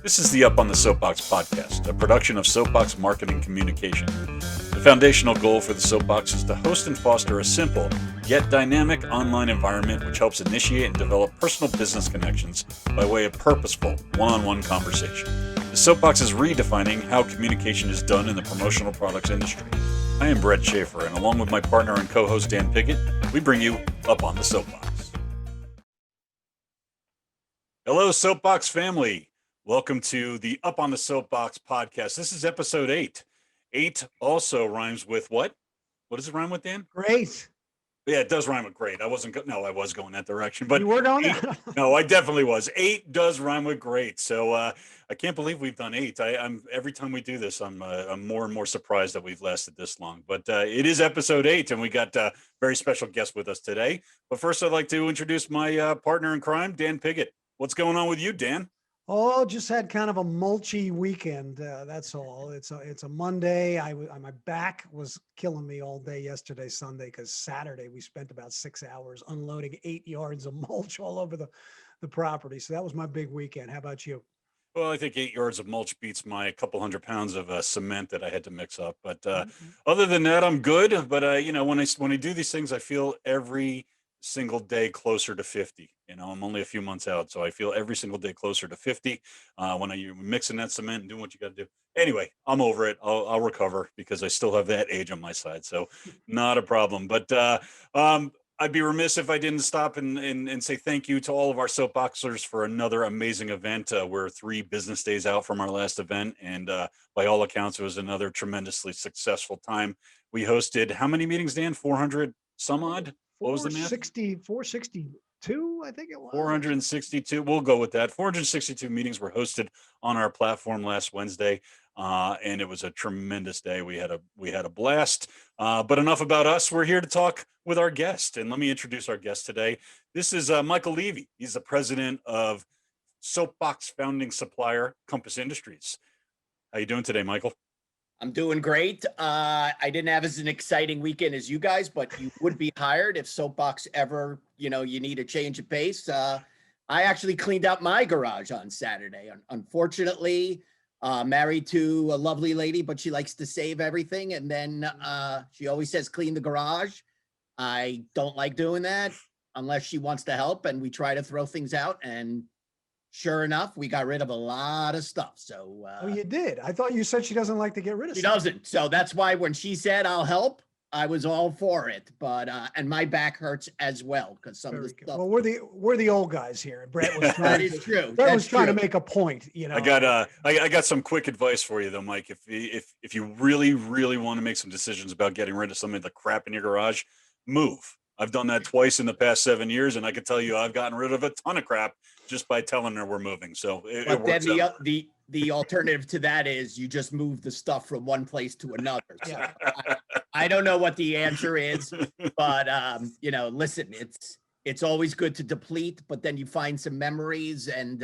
This is the Up on the Soapbox podcast, a production of Soapbox Marketing Communication. The foundational goal for the Soapbox is to host and foster a simple, yet dynamic online environment which helps initiate and develop personal business connections by way of purposeful, one-on-one conversation. The Soapbox is redefining how communication is done in the promotional products industry. I am Brett Schaefer, and along with my partner and co-host Dan Piggott, we bring you Up on the Soapbox. Hello, Soapbox family. Welcome to the Up on the Soapbox podcast. This is episode 8. 8 also rhymes with what? What does it rhyme with, Dan? Great. Yeah, it does rhyme with great. I was going that direction, but you were going there? No, I definitely was. 8 does rhyme with great. So I can't believe we've done 8. I'm every time we do this, I'm more and more surprised that we've lasted this long. But it is episode 8, and we got a very special guest with us today. But first, I'd like to introduce my partner in crime, Dan Piggott. What's going on with you, Dan? Oh, just had kind of a mulchy weekend. That's all. It's a Monday. My back was killing me all day yesterday, Sunday, because Saturday we spent about 6 hours unloading 8 yards of mulch all over the property. So that was my big weekend. How about you? Well, I think 8 yards of mulch beats my couple hundred pounds of cement that I had to mix up. But other than that, I'm good. But when I do these things, I feel every single day closer to 50. I'm only a few months out, so I feel every single day closer to 50 when you're mixing that cement and doing what you got to do. Anyway, I'm over it. I'll recover because I still have that age on my side, so not a problem. But I'd be remiss if I didn't stop and say thank you to all of our soapboxers for another amazing event. We're 3 business days out from our last event, and by all accounts, it was another tremendously successful time. We hosted how many meetings, Dan? 400 some odd? What was the math? 462, I think it was. 462. We'll go with that. 462 meetings were hosted on our platform last Wednesday, and it was a tremendous day. We had a blast. But enough about us. We're here to talk with our guest, and let me introduce our guest today. This is Michael Levy. He's the president of Soapbox founding supplier Compass Industries. How you doing today, Michael? I'm doing great. I didn't have as an exciting weekend as you guys, but you would be hired if Soapbox ever, you need a change of pace. I actually cleaned out my garage on Saturday. Unfortunately, married to a lovely lady, but she likes to save everything. And then she always says, clean the garage. I don't like doing that unless she wants to help. And we try to throw things out, and sure enough, we got rid of a lot of stuff. So, oh, you did? I thought you said she doesn't like to get rid of stuff. She doesn't. So that's why when she said I'll help, I was all for it. But and my back hurts as well because some of the stuff. Well, we're the old guys here, and Brett was trying. That is true. Brett was trying to make a point. I got some quick advice for you though, Mike. If you really want to make some decisions about getting rid of some of the crap in your garage, move. I've done that twice in the past 7 years, and I can tell you I've gotten rid of a ton of crap just by telling her we're moving. So it works out. The alternative to that is you just move the stuff from one place to another. So I don't know what the answer is, but listen, it's always good to deplete, but then you find some memories, and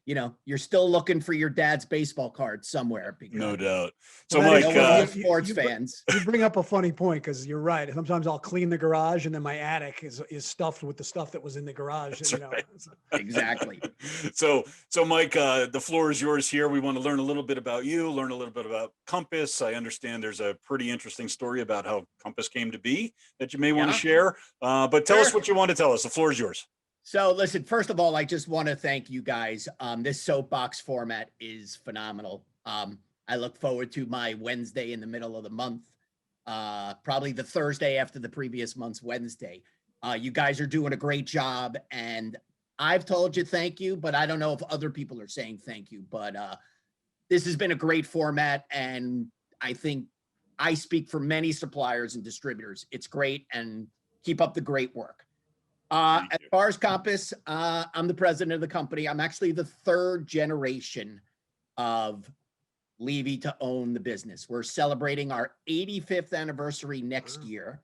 you're still looking for your dad's baseball card somewhere. No doubt. So Mike, sports fans, you bring up a funny point because you're right. Sometimes I'll clean the garage, and then my attic is stuffed with the stuff that was in the garage. That's right. Exactly. So Mike, the floor is yours here. We want to learn a little bit about you, learn a little bit about Compass. I understand there's a pretty interesting story about how Compass came to be that you may want to share. But tell us what you want to tell us. The floor is yours. So listen, first of all, I just want to thank you guys. This soapbox format is phenomenal. I look forward to my Wednesday in the middle of the month, probably the Thursday after the previous month's Wednesday. You guys are doing a great job, and I've told you thank you, but I don't know if other people are saying thank you. But this has been a great format, and I think I speak for many suppliers and distributors. It's great, and keep up the great work. As far as Compass, I'm the president of the company. I'm actually the 3rd generation of Levy to own the business. We're celebrating our 85th anniversary next year.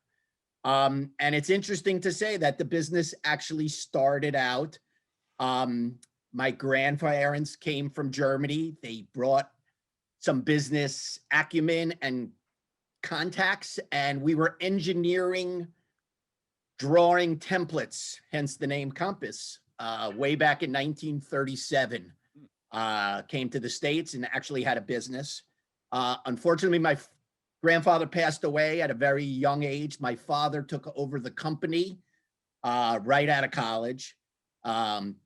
And it's interesting to say that the business actually started out. My grandparents came from Germany. They brought some business acumen and contacts, and we were engineering drawing templates, hence the name Compass, way back in 1937. came to the States and actually had a business. Unfortunately, my grandfather passed away at a very young age. My father took over the company right out of college.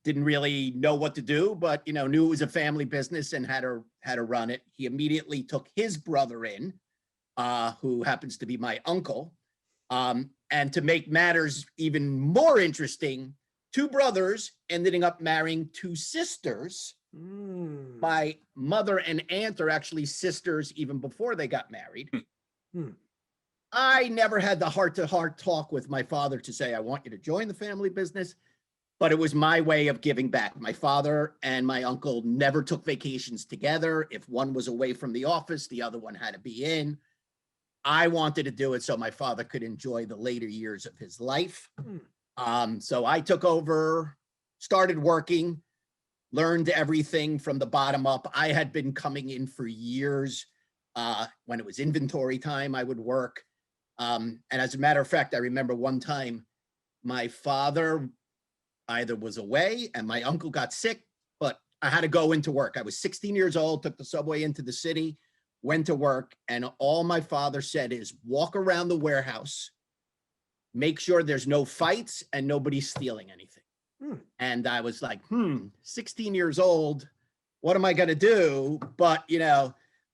Didn't really know what to do, but knew it was a family business and had to run it. He immediately took his brother in, who happens to be my uncle. And to make matters even more interesting, two brothers ended up marrying two sisters. My mother and aunt are actually sisters even before they got married. I never had the heart-to-heart talk with my father to say, I want you to join the family business, but it was my way of giving back. My father and my uncle never took vacations together. If one was away from the office, the other one had to be in. I wanted to do it so my father could enjoy the later years of his life. So I took over, started working, learned everything from the bottom up. I had been coming in for years. When it was inventory time, I would work. And as a matter of fact, I remember one time my father either was away and my uncle got sick, but I had to go into work. I was 16 years old, took the subway into the city, went to work, and all my father said is walk around the warehouse, make sure there's no fights and nobody's stealing anything. And I was like, 16 years old, what am I going to do? But,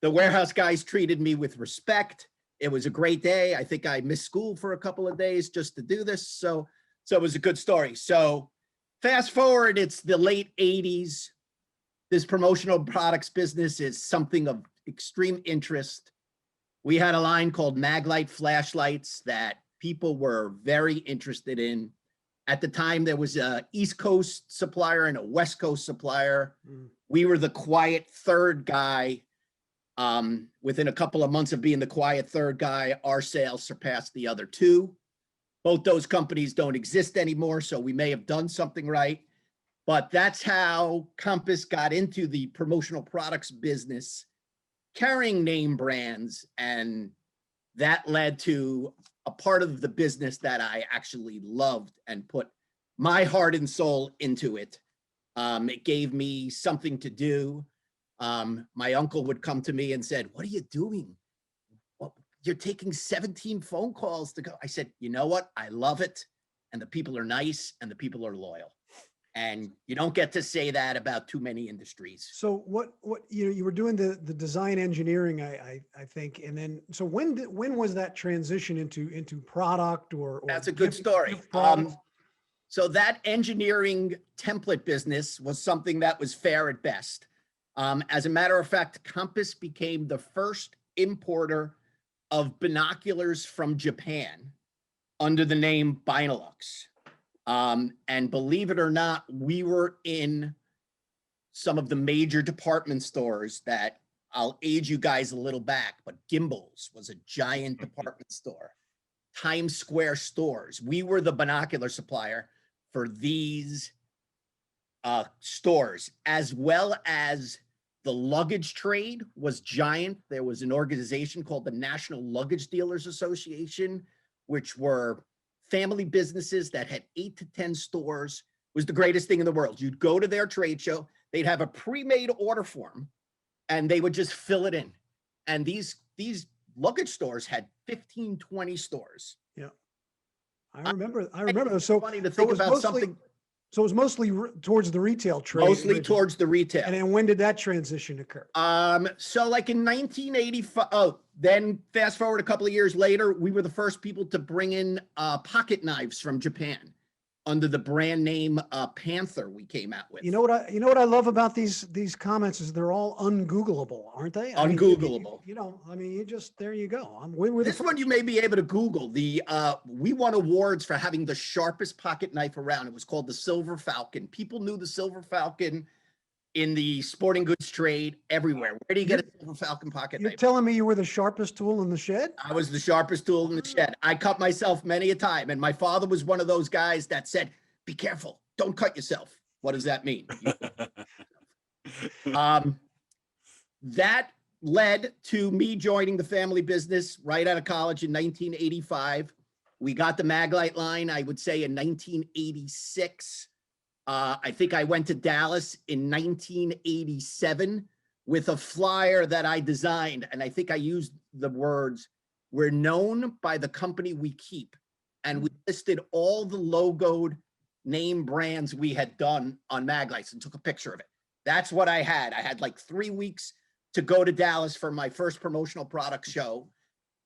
the warehouse guys treated me with respect. It was a great day. I think I missed school for a couple of days just to do this. So it was a good story. So fast forward, it's the late 80s. This promotional products business is something of extreme interest. We had a line called Maglite flashlights that people were very interested in. At the time, there was a East Coast supplier and a West Coast supplier. We were the quiet third guy. Within a couple of months of being the quiet third guy, our sales surpassed the other two. Both those companies don't exist anymore, so we may have done something right. But that's how Compass got into the promotional products business, carrying name brands, and that led to a part of the business that I actually loved and put my heart and soul into it. It gave me something to do. My uncle would come to me and said, what are you doing? Well, you're taking 17 phone calls to go. I said, you know what? I love it. And the people are nice and the people are loyal. And you don't get to say that about too many industries. So what you were doing the design engineering, I think, and then so when was that transition into product or that's a good story. So that engineering template business was something that was fair at best. As a matter of fact, Compass became the first importer of binoculars from Japan under the name Binolux. And believe it or not, we were in some of the major department stores that I'll age you guys a little back, but Gimbals was a giant department store. Times Square stores. We were the binocular supplier for these stores, as well as the luggage trade was giant. There was an organization called the National Luggage Dealers Association, which were family businesses that had 8 to 10 stores. Was the greatest thing in the world. You'd go to their trade show, they'd have a pre-made order form, and they would just fill it in. And these luggage stores had 15, 20 stores. Yeah, I remember. So funny to think about something. So it was mostly towards the retail trade. Mostly towards the retail. And then when did that transition occur? So like in 1985, then fast forward a couple of years later, we were the first people to bring in pocket knives from Japan under the brand name Panther we came out with. You know what I love about these comments is they're all ungoogleable, aren't they? Ungoogleable. You just, there you go. This one you may be able to Google. We won awards for having the sharpest pocket knife around. It was called the Silver Falcon. People knew the Silver Falcon in the sporting goods trade everywhere. Where do you get a Silver Falcon pocket knife? You're telling me you were the sharpest tool in the shed? I was the sharpest tool in the shed. I cut myself many a time. And my father was one of those guys that said, be careful, don't cut yourself. What does that mean? That led to me joining the family business right out of college in 1985. We got the Maglite line, I would say, in 1986. I think I went to Dallas in 1987 with a flyer that I designed. And I think I used the words, "We're known by the company we keep." And we listed all the logoed name brands we had done on Maglites and took a picture of it. That's what I had. I had like 3 weeks to go to Dallas for my first promotional product show.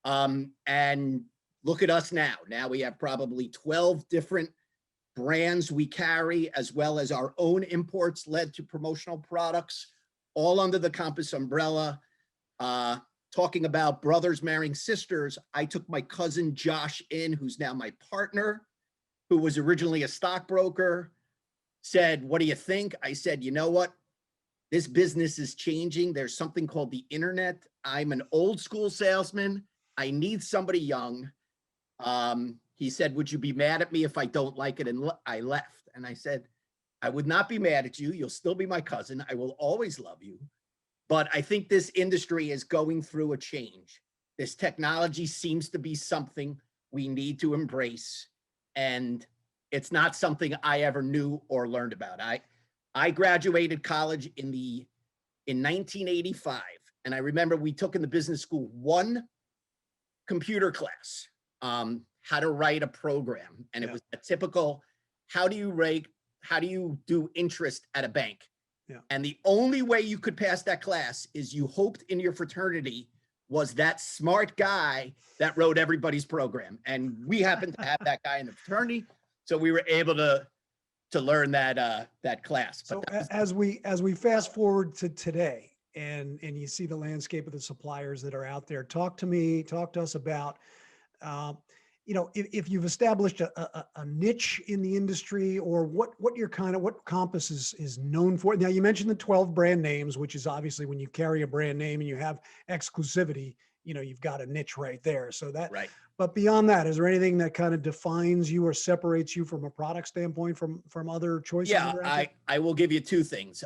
And look at us now. Now we have probably 12 different brands we carry, as well as our own imports led to promotional products, all under the Compass umbrella. Talking about brothers marrying sisters, I took my cousin Josh in, who's now my partner, who was originally a stockbroker, said, "What do you think?" I said, "You know what? This business is changing. There's something called the internet. I'm an old school salesman. I need somebody young." He said, "Would you be mad at me if I don't like it?" And I left. And I said, "I would not be mad at you. You'll still be my cousin. I will always love you. But I think this industry is going through a change. This technology seems to be something we need to embrace. And it's not something I ever knew or learned about." I graduated college in 1985. And I remember we took in the business school one computer class, how to write a program. And it was a typical, how do you do interest at a bank? Yeah. And the only way you could pass that class is you hoped in your fraternity was that smart guy that wrote everybody's program. And we happened to have that guy in the fraternity. So we were able to learn that class. So But as we fast forward to today and you see the landscape of the suppliers that are out there, talk to us about, if you've established a niche in the industry, or what Compass is known for. Now, you mentioned the 12 brand names, which is obviously, when you carry a brand name and you have exclusivity, you've got a niche right there. So that, right. But beyond that, is there anything that kind of defines you or separates you from a product standpoint from other choices? Yeah, I will give you two things.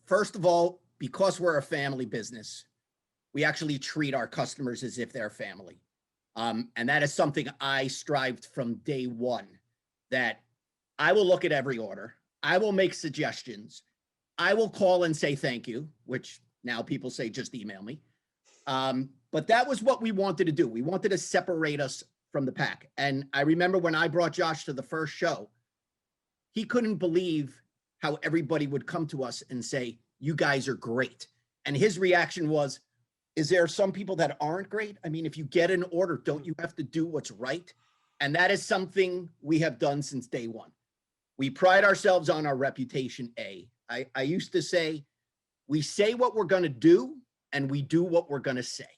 First of all, because we're a family business, we actually treat our customers as if they're family. And that is something I strived from day one, that I will look at every order. I will make suggestions. I will call and say thank you, which now people say just email me. But that was what we wanted to do. We wanted to separate us from the pack. And I remember when I brought Josh to the first show, he couldn't believe how everybody would come to us and say, "You guys are great." And his reaction was, "Is there some people that aren't great? I mean, if you get an order, don't you have to do what's right?" And that is something we have done since day one. We pride ourselves on our reputation. I used to say, we say what we're going to do and we do what we're going to say,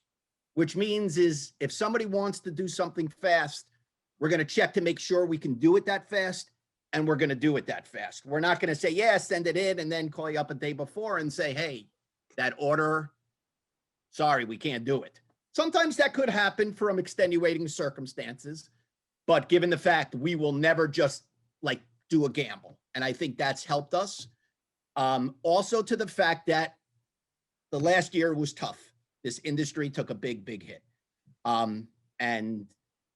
which means is if somebody wants to do something fast, we're going to check to make sure we can do it that fast, and we're going to do it that fast. We're not going to say, "Yeah, send it in," and then call you up a day before and say, "Hey, that order, sorry, we can't do it." Sometimes that could happen from extenuating circumstances, but given the fact we will never just like do a gamble. And I think that's helped us. Also to the fact that the last year was tough. This industry took a big, big hit. And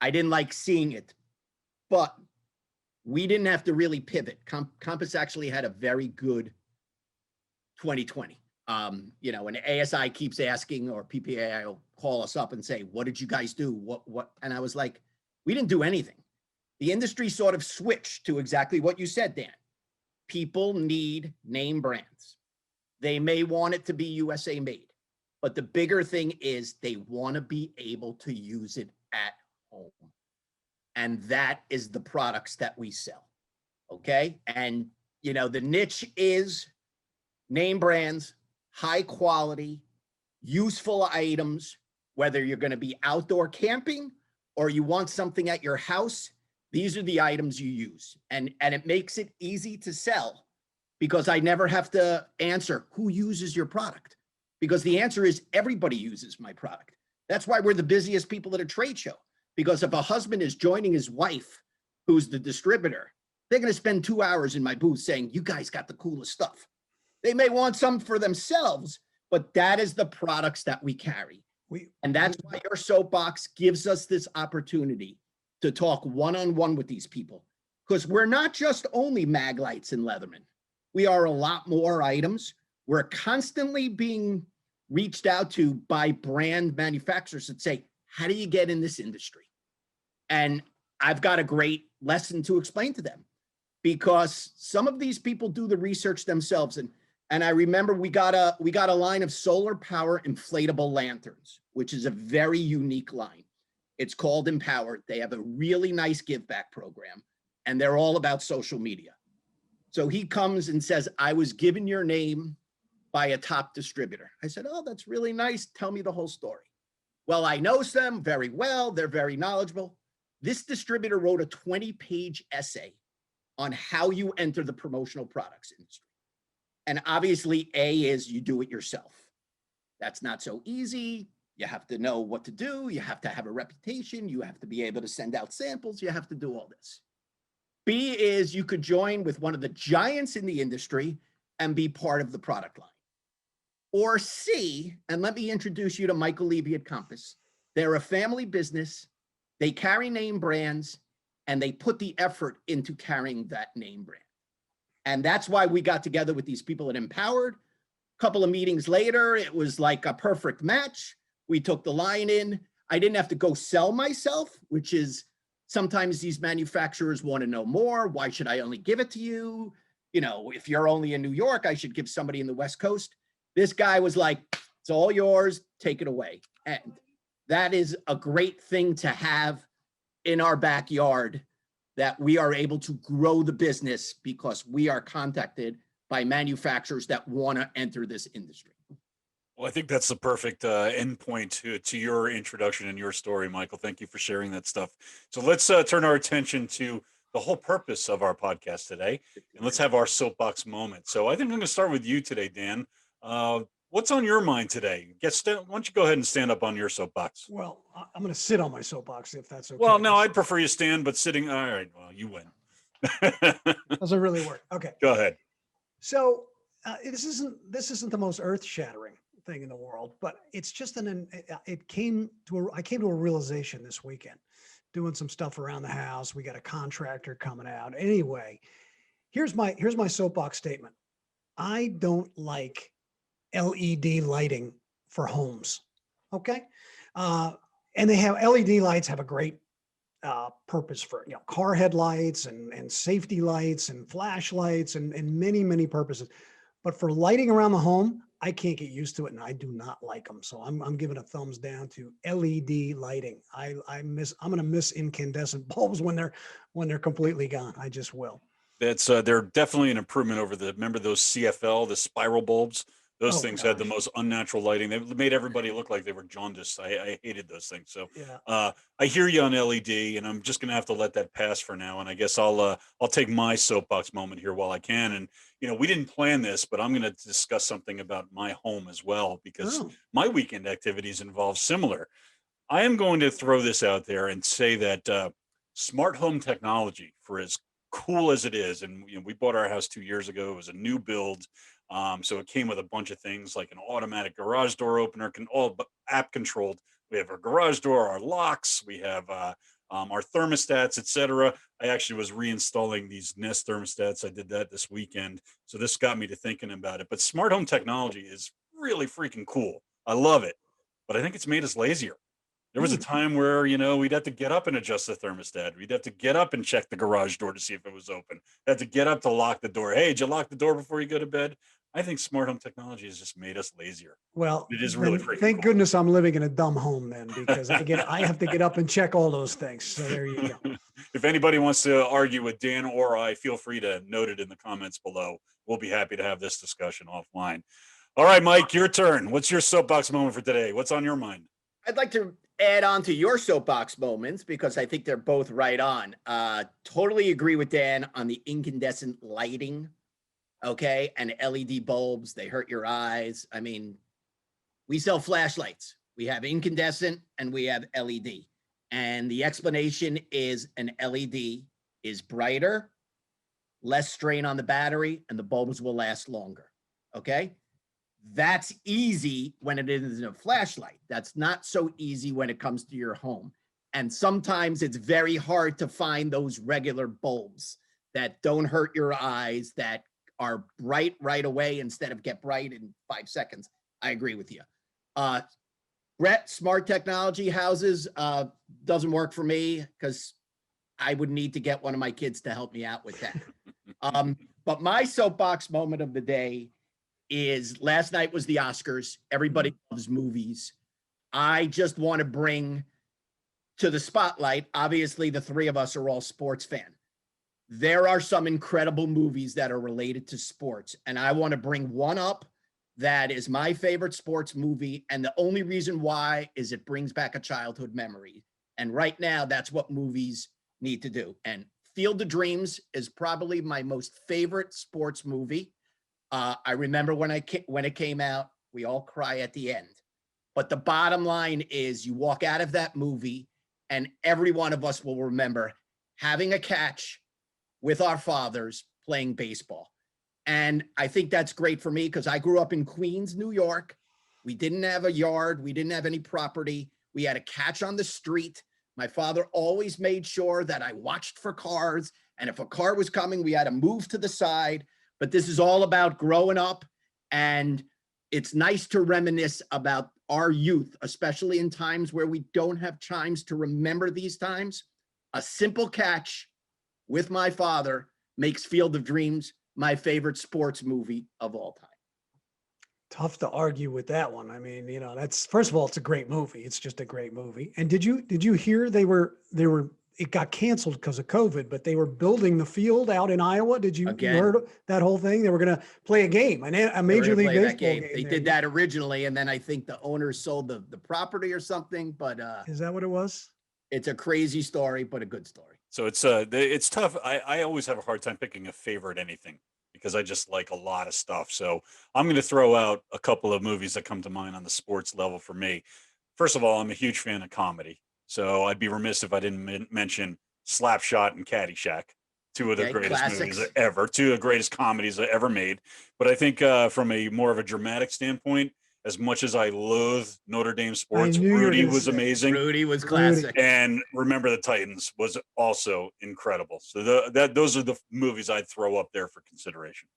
I didn't like seeing it, but we didn't have to really pivot. Compass actually had a very good 2020. When ASI keeps asking, or PPAI will call us up and say, "What did you guys do? What?" And I was like, we didn't do anything. The industry sort of switched to exactly what you said, Dan. People need name brands. They may want it to be USA made, but the bigger thing is they want to be able to use it at home. And that is the products that we sell. Okay. And, the niche is name brands, high quality, useful items, whether you're going to be outdoor camping or you want something at your house. These are the items you use. And it makes it easy to sell, because I never have to answer who uses your product, because the answer is everybody uses my product. That's why we're the busiest people at a trade show, because if a husband is joining his wife, who's the distributor, they're going to spend 2 hours in my booth saying, "You guys got the coolest stuff." They may want some for themselves, but that is the products that we carry. And that's why your soapbox gives us this opportunity to talk one-on-one with these people. because we're not just only mag lights and Leatherman. We are a lot more items. We're constantly being reached out to by brand manufacturers that say, how do you get in this industry? And I've got a great lesson to explain to them, because some of these people do the research themselves. And I remember we got a line of solar power inflatable lanterns, which is a very unique line. It's called Empowered. They have a really nice give back program, and they're all about social media. So he comes and says, I was given your name by a top distributor. I said, oh, that's really nice. Tell me the whole story. Well, I know them very well. They're very knowledgeable. This distributor wrote a 20-page essay on how you enter the promotional products industry. And obviously, A is you do it yourself. That's not so easy. You have to know what to do. You have to have a reputation. You have to be able to send out samples. You have to do all this. B is you could join with one of the giants in the industry and be part of the product line. Or C, and let me introduce you to Michael Levy at Compass. They're a family business. They carry name brands, and they put the effort into carrying that name brand. And that's why we got together with these people at Empowered. A couple of meetings later, it was like a perfect match. We took the line in. I didn't have to go sell myself, which is sometimes these manufacturers want to know more. Why should I only give it to you? You know, if you're only in New York, I should give somebody in the West Coast. This guy was like, it's all yours, take it away. And that is a great thing to have in our backyard, that we are able to grow the business because we are contacted by manufacturers that want to enter this industry. Well, I think that's the perfect endpoint to your introduction and your story, Michael. Thank you for sharing that stuff. So let's turn our attention to the whole purpose of our podcast today, and let's have our soapbox moment. So I think I'm going to start with you today, Dan. What's on your mind today? Why don't you go ahead and stand up on your soapbox? Well, I'm going to sit on my soapbox if that's okay. Well, no, I'd prefer you stand, but sitting. All right. Well, you win. Doesn't really work. Okay. Go ahead. So this isn't the most earth-shattering thing in the world, but it's just I came to a realization this weekend, doing some stuff around the house. We got a contractor coming out. Anyway, here's my soapbox statement. I don't like LED lighting for homes. Okay. And LED lights have a great purpose for, car headlights and safety lights and flashlights and many, many purposes. But for lighting around the home, I can't get used to it, and I do not like them. So I'm giving a thumbs down to LED lighting. I'm going to miss incandescent bulbs when they're completely gone. I just will. That's they're definitely an improvement over remember those CFL, the spiral bulbs? Those things had the most unnatural lighting. They made everybody look like they were jaundiced. I hated those things. So yeah. I hear you on LED, and I'm just going to have to let that pass for now. And I guess I'll take my soapbox moment here while I can. And we didn't plan this, but I'm going to discuss something about my home as well, because my weekend activities involve similar. I am going to throw this out there and say that smart home technology, for as cool as it is, and we bought our house 2 years ago. It was a new build. So it came with a bunch of things like an automatic garage door opener, all app controlled. We have our garage door, our locks, we have our thermostats, etc. I actually was reinstalling these Nest thermostats. I did that this weekend. So this got me to thinking about it. But smart home technology is really freaking cool. I love it. But I think it's made us lazier. There was a time where, we'd have to get up and adjust the thermostat. We'd have to get up and check the garage door to see if it was open. Had to get up to lock the door. Hey, did you lock the door before you go to bed? I think smart home technology has just made us lazier. Well, it is really freaking thank cool. Goodness I'm living in a dumb home then, because I have to get up and check all those things. So there you go. If anybody wants to argue with Dan or I, feel free to note it in the comments below. We'll be happy to have this discussion offline. All right, Mike, your turn. What's your soapbox moment for today? What's on your mind? I'd like to add on to your soapbox moments, because I think they're both right on. Totally agree with Dan on the incandescent lighting. Okay. And LED bulbs, they hurt your eyes. I mean, we sell flashlights. We have incandescent and we have LED. And the explanation is an LED is brighter, less strain on the battery, and the bulbs will last longer. Okay. That's easy when it is a flashlight. That's not so easy when it comes to your home. And sometimes it's very hard to find those regular bulbs that don't hurt your eyes, that are bright right away instead of get bright in 5 seconds. I agree with you. Brett, smart technology houses doesn't work for me because I would need to get one of my kids to help me out with that. But my soapbox moment of the day is last night was the Oscars. Everybody loves movies. I just want to bring to the spotlight, obviously the three of us are all sports fans. There are some incredible movies that are related to sports, and I want to bring one up that is my favorite sports movie, and the only reason why is it brings back a childhood memory. And right now, that's what movies need to do. And Field of Dreams is probably my most favorite sports movie. I remember when it came out, we all cry at the end. But the bottom line is you walk out of that movie, and every one of us will remember having a catch with our fathers playing baseball. And I think that's great for me because I grew up in Queens, New York. We didn't have a yard. We didn't have any property. We had a catch on the street. My father always made sure that I watched for cars. And if a car was coming, we had to move to the side. But this is all about growing up. And it's nice to reminisce about our youth, especially in times where we don't have times to remember these times. A simple catch with my father makes Field of Dreams my favorite sports movie of all time. Tough to argue with that one. I mean, you know, that's, first of all, it's a great movie. It's just a great movie. And did you hear it got canceled because of COVID, but they were building the field out in Iowa? You heard that whole thing? They were going to play a game, a Major League Baseball game. They did that originally, and then I think the owners sold the property or something. But is that what it was? It's a crazy story, but a good story. So it's tough. I always have a hard time picking a favorite anything because I just like a lot of stuff. So I'm going to throw out a couple of movies that come to mind on the sports level for me. First of all, I'm a huge fan of comedy. So I'd be remiss if I didn't mention Slapshot and Caddyshack, two of the greatest movies ever, two of the greatest comedies ever made. But I think from a more of a dramatic standpoint, as much as I loathe Notre Dame sports, Rudy was amazing. Rudy was classic. And Remember the Titans was also incredible. So those are the movies I'd throw up there for consideration.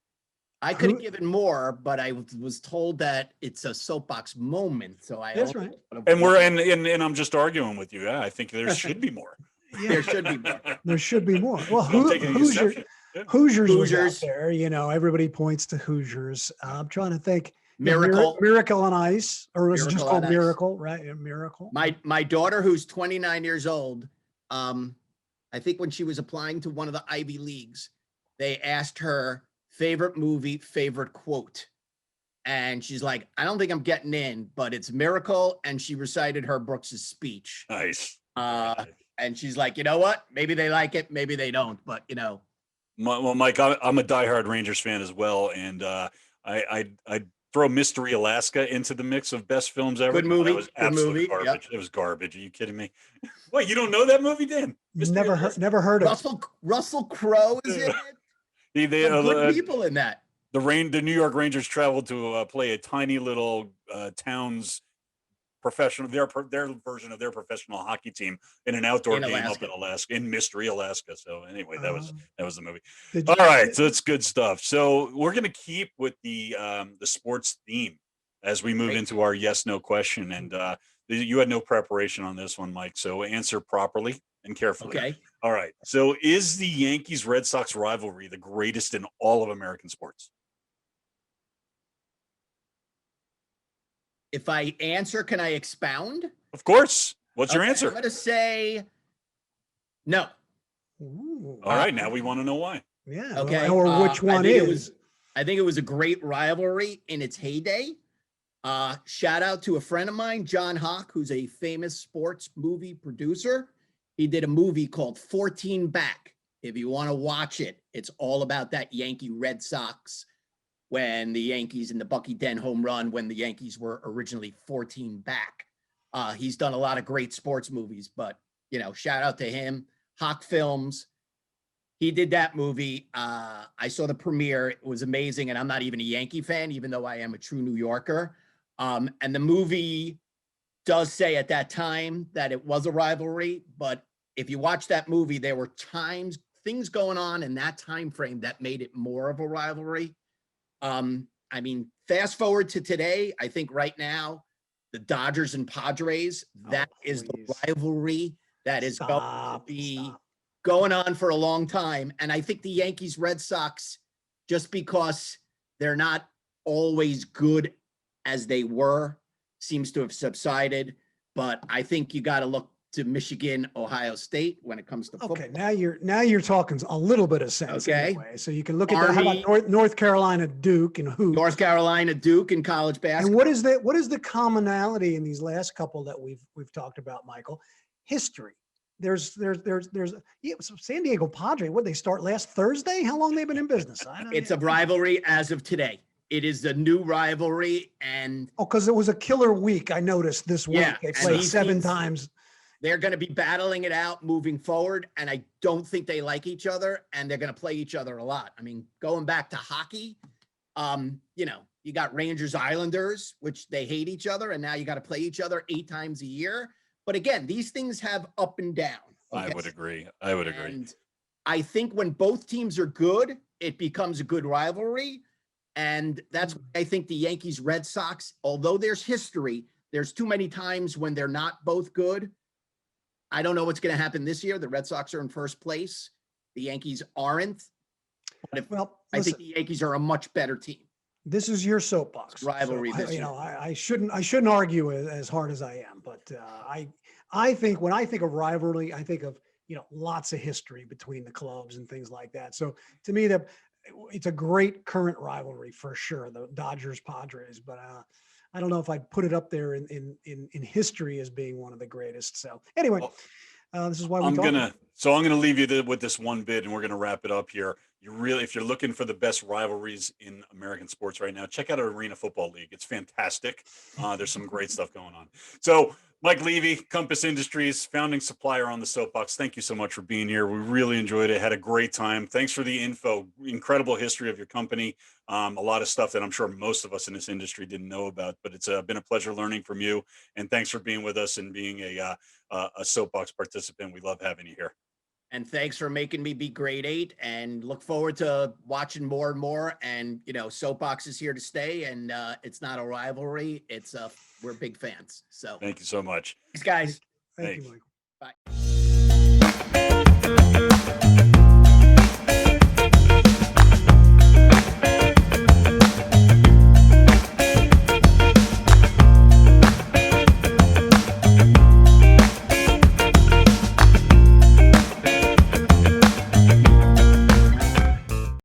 I could have given more, but I was told that it's a soapbox moment. So that's right. And I'm just arguing with you. Yeah, I think there should be more. Yeah. There should be more. There should be more. Well, Hoosiers was out there. You know, everybody points to Hoosiers. I'm trying to think. Miracle on Ice, or was it just called Miracle, right? Miracle. My daughter, who's 29 years old, I think when she was applying to one of the Ivy Leagues, they asked her favorite movie, favorite quote. And she's like, I don't think I'm getting in, but it's Miracle. And she recited her Brooks's speech. Nice. And she's like, you know what? Maybe they like it, maybe they don't, but you know. Well, Mike, I'm a diehard Rangers fan as well. And I throw Mystery Alaska into the mix of best films ever. Good movie. That was absolute garbage. Yep. It was garbage. Are you kidding me? Wait, you don't know that movie, Dan? Never heard of it. Russell Crowe is in it. Good people in that. The New York Rangers traveled to play a tiny little town's their version of their professional hockey team in an outdoor game up in Alaska, in Mystery, Alaska. So anyway, that was the movie. All right, so it's good stuff. So we're gonna keep with the sports theme as we move into our yes/no question. And you had no preparation on this one, Mike. So answer properly and carefully. Okay. All right. So is the Yankees-Red Sox rivalry the greatest in all of American sports? If I answer, can I expound? Of course. What's your answer? I'm going to say no. Ooh. All right. Now we want to know why. Yeah. Okay. Or which one is. I think it was a great rivalry in its heyday. Shout out to a friend of mine, John Hawk, who's a famous sports movie producer. He did a movie called 14 Back. If you want to watch it, it's all about that Yankee Red Sox when the Yankees in the Bucky Dent home run, when the Yankees were originally 14 back. He's done a lot of great sports movies, but, you know, shout out to him. Hawk Films. He did that movie. I saw the premiere. It was amazing. And I'm not even a Yankee fan, even though I am a true New Yorker. And the movie does say at that time that it was a rivalry, but if you watch that movie, there were things going on in that time frame that made it more of a rivalry. I mean, fast forward to today, I think right now, the Dodgers and Padres, that is the please. rivalry that is going to be Stop. going on for a long time. And I think the Yankees Red Sox, just because they're not always good as they were, seems to have subsided. But I think you got to look to Michigan, Ohio State when it comes to football. Okay, now you're talking a little bit of sense. Okay. Anyway. So you can look at that. How about North Carolina Duke and who? North Carolina Duke in college basketball. And what is the commonality in these last couple that we've talked about, Michael? History. There's San Diego Padre. What, they start last Thursday? How long they been in business? It's a rivalry as of today. It is the new rivalry, and because it was a killer week. I noticed this week they played 7 times. They're going to be battling it out moving forward, and I don't think they like each other, and they're going to play each other a lot. I mean, going back to hockey, you got Rangers Islanders, which they hate each other, and now you got to play each other 8 times a year. But again, these things have up and down. Okay? I would agree. And I think when both teams are good, it becomes a good rivalry. And that's why I think the Yankees Red Sox, although there's history, there's too many times when they're not both good. I don't know what's going to happen this year. The Red Sox are in first place. The Yankees aren't. But I think the Yankees are a much better team. This is your soapbox rivalry. So I shouldn't argue as hard as I am, but I think when I think of rivalry, I think of lots of history between the clubs and things like that. So to me, it's a great current rivalry for sure, the Dodgers Padres. But I don't know if I'd put it up there in history as being one of the greatest. So anyway, this is why I'm gonna leave you with this one bit, and we're gonna wrap it up here. If you're looking for the best rivalries in American sports right now, check out our Arena Football League. It's fantastic. There's some great stuff going on. So, Mike Levy, Compass Industries, founding supplier on the Soapbox. Thank you so much for being here. We really enjoyed it. Had a great time. Thanks for the info. Incredible history of your company. A lot of stuff that I'm sure most of us in this industry didn't know about, but it's been a pleasure learning from you. And thanks for being with us and being a Soapbox participant. We love having you here. And thanks for making me be grade 8, and look forward to watching more and more. And, Soapbox is here to stay, and it's not a rivalry. We're big fans. So thank you so much. Thanks, guys. Thank you, Michael. Bye.